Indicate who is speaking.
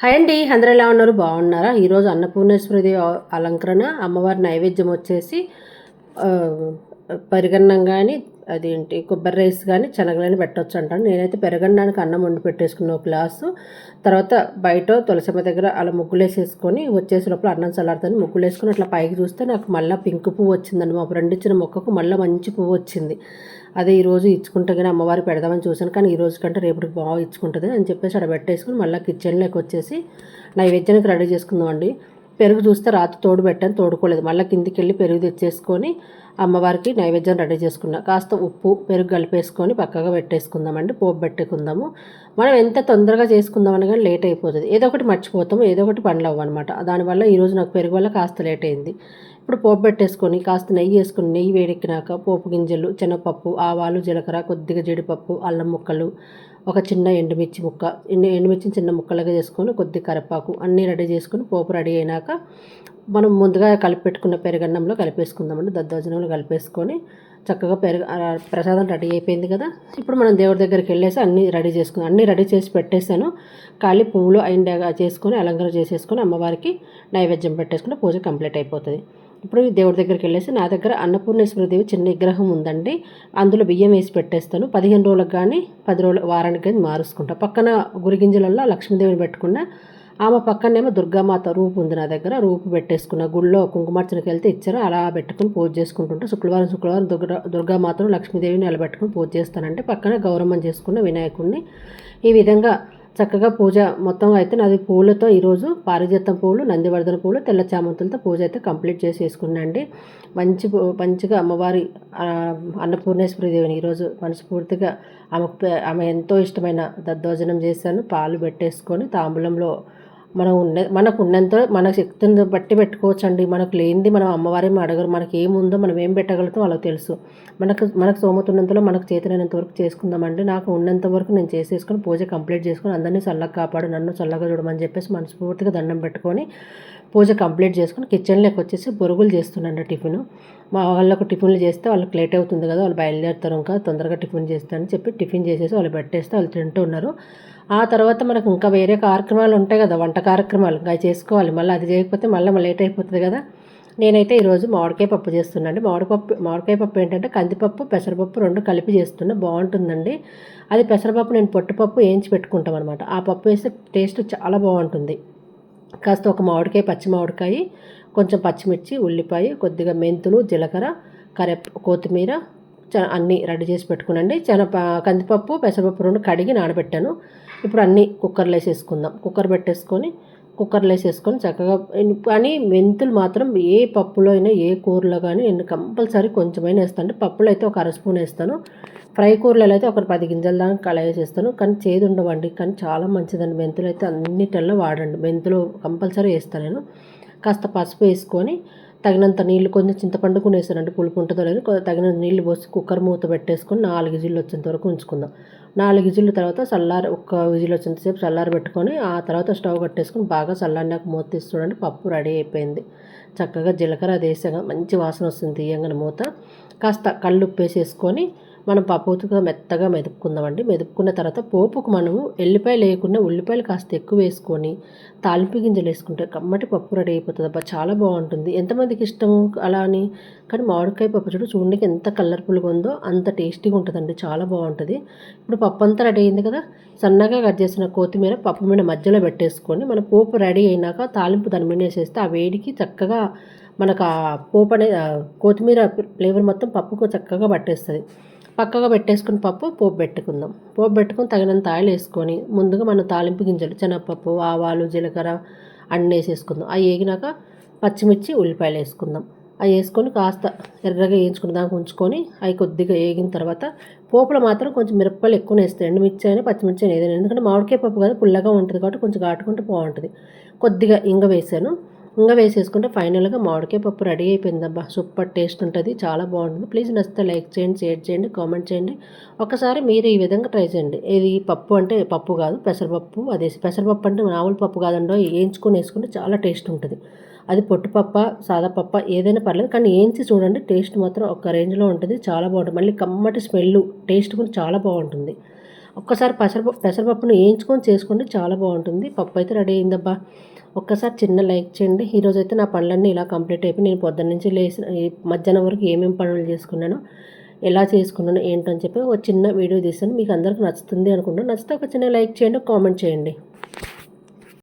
Speaker 1: Hi అండి. అందరూ ఎలా ఉన్నారు? బాగున్నారా? ఈరోజు అన్నపూర్ణేశ్వరిదేవి అలంకరణ, అమ్మవారి నైవేద్యం వచ్చేసి ఆహ్, పెరుగన్నం గానీ, అదేంటి కొబ్బరి రైస్ గానీ, శనగలని పెట్టొచ్చు అంటాను. నేనైతే పెరుగన్నానికి అన్నం వండి పెట్టేసుకున్న ఒక గ్లాసు. తర్వాత బయట తులసమ్మ దగ్గర అలా ముగ్గులేసేసుకొని వచ్చేసే లోపల అన్నం చల్లారుతుంది. ముగ్గులేసుకొని అట్లా పైకి చూస్తే నాకు మళ్ళీ పింక్ పువ్వు వచ్చిందండి. మా ఫ్రెండ్ ఇచ్చిన మొక్కకు మళ్ళీ మంచి పువ్వు వచ్చింది. అదే ఈరోజు ఇచ్చుకుంటే కానీ అమ్మవారికి పెడదామని చూశాను. కానీ ఈ రోజు కంటే రేపటికి బాగా ఇచ్చుకుంటుంది అని చెప్పేసి అక్కడ పెట్టేసుకుని మళ్ళీ కిచెన్లోకి వచ్చేసి నైవేద్యానికి రెడీ చేసుకుందామండి. పెరుగు చూస్తే రాత్రి తోడు పెట్టాను, తోడుకోలేదు. మళ్ళీ కిందికి వెళ్ళి పెరుగు తెచ్చేసుకొని అమ్మవారికి నైవేద్యం రెడీ చేసుకున్నా. కాస్త ఉప్పు పెరుగు కలిపేసుకొని పక్కగా పెట్టేసుకుందామండి. పోపు పెట్టుకుందాము. మనం ఎంత తొందరగా చేసుకుందామని కానీ లేట్ అయిపోతుంది. ఏదో ఒకటి మర్చిపోతాము, ఏదో ఒకటి పనులు అవ్వనమాట. దానివల్ల ఈరోజు నాకు పెరుగు వల్ల కాస్త లేట్ అయింది. ఇప్పుడు పోపు పెట్టేసుకొని కాస్త నెయ్యి వేసుకొని, నెయ్యి వేడెక్కినాక పోపు గింజలు, శనగపప్పు, ఆవాలు, జీలకర్ర, కొద్దిగా జీడిపప్పు, అల్లం ముక్కలు, ఒక చిన్న ఎండుమిర్చి ముక్క, ఎండుమిర్చిని చిన్న ముక్కలుగా చేసుకొని కొద్దిగా కరివేపాకు అన్నీ రెడీ చేసుకొని పోపు రెడీ అయినాక మనం ముందుగా కలిపి పెట్టుకున్న పెరుగన్నంలో కలిపేసుకుందామండి. దద్దోజనంలో కలిపేసుకొని చక్కగా ప్రసాదం రెడీ అయిపోయింది కదా. ఇప్పుడు మనం దేవుడి దగ్గరికి వెళ్ళేసి అన్నీ రెడీ చేసుకుందాం. అన్నీ రెడీ చేసి పెట్టేశాను. ఖాళీ పువ్వులు అయిన చేసుకొని అలంకరణ చేసేసుకొని అమ్మవారికి నైవేద్యం పెట్టేసుకుంటే పూజ కంప్లీట్ అయిపోతుంది. ఇప్పుడు దేవుడి దగ్గరికి వెళ్ళేసి నా దగ్గర అన్నపూర్ణేశ్వరిదేవి చిన్న విగ్రహం ఉందండి. అందులో బియ్యం వేసి పెట్టేస్తాను. 15 రోజులకు కానీ 10 రోజులు వారానికి కానీ మారుసుకుంటా. పక్కన గురిగింజలలో లక్ష్మీదేవిని పెట్టుకున్న, ఆమె పక్కనేమో దుర్గామాత రూపు ఉంది నా దగ్గర. రూపు పెట్టేసుకున్న, గుళ్ళో కుంకుమార్చనకి వెళ్తే ఇచ్చారు, అలా పెట్టుకుని పూజ చేసుకుంటుంటే శుక్రవారం దుర్గామాతను లక్ష్మీదేవిని నిలబెట్టుకుని పూజ చేస్తానంటే పక్కన గౌరమ్మని చేసుకున్న వినాయకుడిని. ఈ విధంగా చక్కగా పూజ మొత్తం అయితే నాది పూలతో ఈరోజు పారిజాతం పూలు, నందివర్ధన పూలు, తెల్ల చామంతులతో పూజ అయితే కంప్లీట్ చేసేసుకున్నాండి. మంచిగా అమ్మవారి అన్నపూర్ణేశ్వరి దేవిని ఈరోజు మనస్ఫూర్తిగా ఆమె ఎంతో ఇష్టమైన దద్దోజనం చేశాను. పాలు పెట్టేసుకొని తాంబూలంలో మనకు ఉన్నంత మన శక్తిని బట్టి పెట్టుకోవచ్చండి. మనకు లేనిది మనం అమ్మవారేమో అడగరు. మనకి ఏముందో మనం ఏం పెట్టగలుగుతాం వాళ్ళకి తెలుసు. మనకు సోమతున్నంతలో మనకు చేతనైనంత వరకు చేసుకుందామండి. నాకు ఉన్నంత వరకు నేను చేసేసుకొని పూజ కంప్లీట్ చేసుకొని అందరినీ చల్లగా కాపాడు, నన్ను చల్లగా చూడమని చెప్పేసి మనస్ఫూర్తిగా దండం పెట్టుకొని పూజ కంప్లీట్ చేసుకొని కిచెన్లోకి వచ్చేసి బొరుగులు చేస్తున్నాను టిఫిన్. మా వాళ్ళకు టిఫిన్లు చేస్తే వాళ్ళకి లేట్ అవుతుంది కదా, వాళ్ళు బయలుదేరుతారు, ఇంకా తొందరగా టిఫిన్ చేస్తానని చెప్పి టిఫిన్ చేసేసి వాళ్ళు పెట్టేస్తే వాళ్ళు తింటున్నారు. ఆ తర్వాత మనకు ఇంకా వేరే కార్యక్రమాలు ఉంటాయి కదా, వంట కార్యక్రమాలు ఇంకా చేసుకోవాలి. మళ్ళీ అది చేయకపోతే మళ్ళీ లేట్ అయిపోతుంది కదా. నేనైతే ఈరోజు మామిడికాయ పప్పు చేస్తున్నాను. మామిడికాయ పప్పు ఏంటంటే కందిపప్పు, పెసరపప్పు రెండు కలిపి చేస్తున్నా, బాగుంటుందండి. అది పెసరపప్పు నేను పొట్టుపప్పు వేయించి పెట్టుకుంటాం అనమాట. ఆ పప్పు వేస్తే టేస్ట్ చాలా బాగుంటుంది. కాస్త ఒక మామిడికాయ, పచ్చి మామిడికాయ, కొంచెం పచ్చిమిర్చి, ఉల్లిపాయ, కొద్దిగా మెంతులు, జీలకర్ర, కొత్తిమీర అన్నీ రెడీ చేసి పెట్టుకునండి. కందిపప్పు, పెసరపప్పు రెండు కడిగి నానబెట్టాను. ఇప్పుడు అన్నీ కుక్కర్లో వేసేసుకుందాం. కుక్కర్లో వేసేసుకొని చక్కగా. కానీ మెంతులు మాత్రం ఏ పప్పులో అయినా ఏ కూరలో కానీ నేను కంపల్సరీ కొంచెమైనా వేస్తాను. అంటే పప్పులో అయితే ఒక 1/2 స్పూన్ వేస్తాను. ఫ్రై కూరలలో అయితే ఒక 10 గింజల దాకా కళాయి వేసేస్తాను. కానీ చేదు ఉండవండి, కానీ చాలా మంచిదండి. మెంతులు అయితే అన్నిటిల్లో వాడండి. మెంతులు కంపల్సరీ వేస్తాను నేను. కాస్త పసుపు వేసుకొని తగినంత నీళ్లు, కొంచెం చింతపండు కూడా వేస్తానండి, పులుపు ఉంటుందో లేదు. తగినంత నీళ్లు పోసి కుక్కర్ మూత పెట్టేసుకొని 4 విజిల్లు వచ్చేంత వరకు ఉంచుకుందాం. 4 విజిల్లు తర్వాత ఒక్క విజిల్ వచ్చేంతసేపు చల్లారి పెట్టుకొని ఆ తర్వాత స్టవ్ కట్టేసుకొని బాగా చల్లారినాక మూత తీసి చూడండి, పప్పు రెడీ అయిపోయింది. చక్కగా జీలకర్ర అది వేసాక మంచి వాసన వస్తుంది తీయంగానే మూత. కాస్త కళ్ళుప్పు వేసేసుకొని మనం పప్పుగా మెత్తగా మెదుపుకుందామండి. మెదుపుకున్న తర్వాత పోపుకు మనము ఎల్లిపాయలు వేయకుండా ఉల్లిపాయలు కాస్త ఎక్కువ వేసుకొని తాలింపు గింజలు వేసుకుంటే కమ్మటి పప్పు రెడీ అయిపోతుంది. అబ్బా చాలా బాగుంటుంది. ఎంతమందికి ఇష్టం అలా అని. కానీ మామిడికాయ పప్పు చూడడానికి ఎంత కలర్ఫుల్గా ఉందో అంత టేస్టీగా ఉంటుందండి, చాలా బాగుంటుంది. ఇప్పుడు పప్పు అంతా రెడీ అయింది కదా. సన్నగా కట్ చేసిన కొత్తిమీర పప్పు మీద మధ్యలో పెట్టేసుకొని మన పోపు రెడీ అయినాక తాలింపు దాని మీద వేసేస్తే ఆ వేడికి చక్కగా మనకు ఆ పోపు అనేది కొత్తిమీర ఫ్లేవర్ మొత్తం పప్పుకు చక్కగా పట్టేస్తుంది. పక్కగా పెట్టేసుకుని పోపు పెట్టుకుందాం. పోపు పెట్టుకొని తగినంత ఆయిల్ వేసుకొని ముందుగా మనం తాలింపు గింజలు, శనగపప్పు, ఆవాలు, జీలకర్ర అన్నీ వేసేసుకుందాం. అవి వేగినాక పచ్చిమిర్చి, ఉల్లిపాయలు వేసుకుందాం. అవి వేసుకొని కాస్త ఎర్రగా వేయించుకున్న దాకా ఉంచుకొని అవి కొద్దిగా వేగిన తర్వాత పోపులో మాత్రం కొంచెం మిరపకాయలు ఎక్కువ వేస్తాయి. ఎండుమిర్చి అయినా పచ్చిమిర్చి అయినా ఏదైనా, ఎందుకంటే మామిడికాయ పప్పు కదా పుల్లగా ఉంటుంది కాబట్టి కొంచెం ఘాటుకుంటే బాగుంటుంది. కొద్దిగా ఇంగ వేసాను. వేసేసుకుంటే ఫైనల్గా మామిడికాయ పప్పు రెడీ అయిపోయిందబ్బా. సూపర్ టేస్ట్ ఉంటుంది, చాలా బాగుంటుంది. ప్లీజ్ నచ్చితే లైక్ చేయండి, షేర్ చేయండి, కామెంట్ చేయండి. ఒకసారి మీరు ఈ విధంగా ట్రై చేయండి. ఇది పప్పు అంటే పప్పు కాదు, పెసరపప్పు. అదేసి పెసరపప్పు అంటే మామూలు పప్పు కాదండో, వేసుకుంటే చాలా టేస్ట్ ఉంటుంది. అది పొట్టుపప్ప, సాదా పప్ప ఏదైనా పర్లేదు, కానీ వేయించి చూడండి, టేస్ట్ మాత్రం ఒక రేంజ్లో ఉంటుంది, చాలా బాగుంటుంది. మళ్ళీ కమ్మటి స్మెల్, టేస్ట్ కూడా చాలా బాగుంటుంది. ఒక్కసారి పెసరపప్పును వేయించుకొని చేసుకోండి, చాలా బాగుంటుంది. పప్పు అయితే రెడీ అయిందబ్బా. ఒక్కసారి చిన్న లైక్ చేయండి. ఈరోజైతే నా పనులన్నీ ఇలా కంప్లీట్ అయిపోయి నేను పొద్దున్న నుంచి లేచిన మధ్యాహ్నం వరకు ఏమేమి పనులు చేసుకున్నానో, ఎలా చేసుకున్నానో ఏంటని చెప్పి ఒక చిన్న వీడియో తీసాను. మీకు అందరికి నచ్చుతుంది అనుకుంటున్నాను. నచ్చితే ఒక చిన్న లైక్ చేయండి, కామెంట్ చేయండి.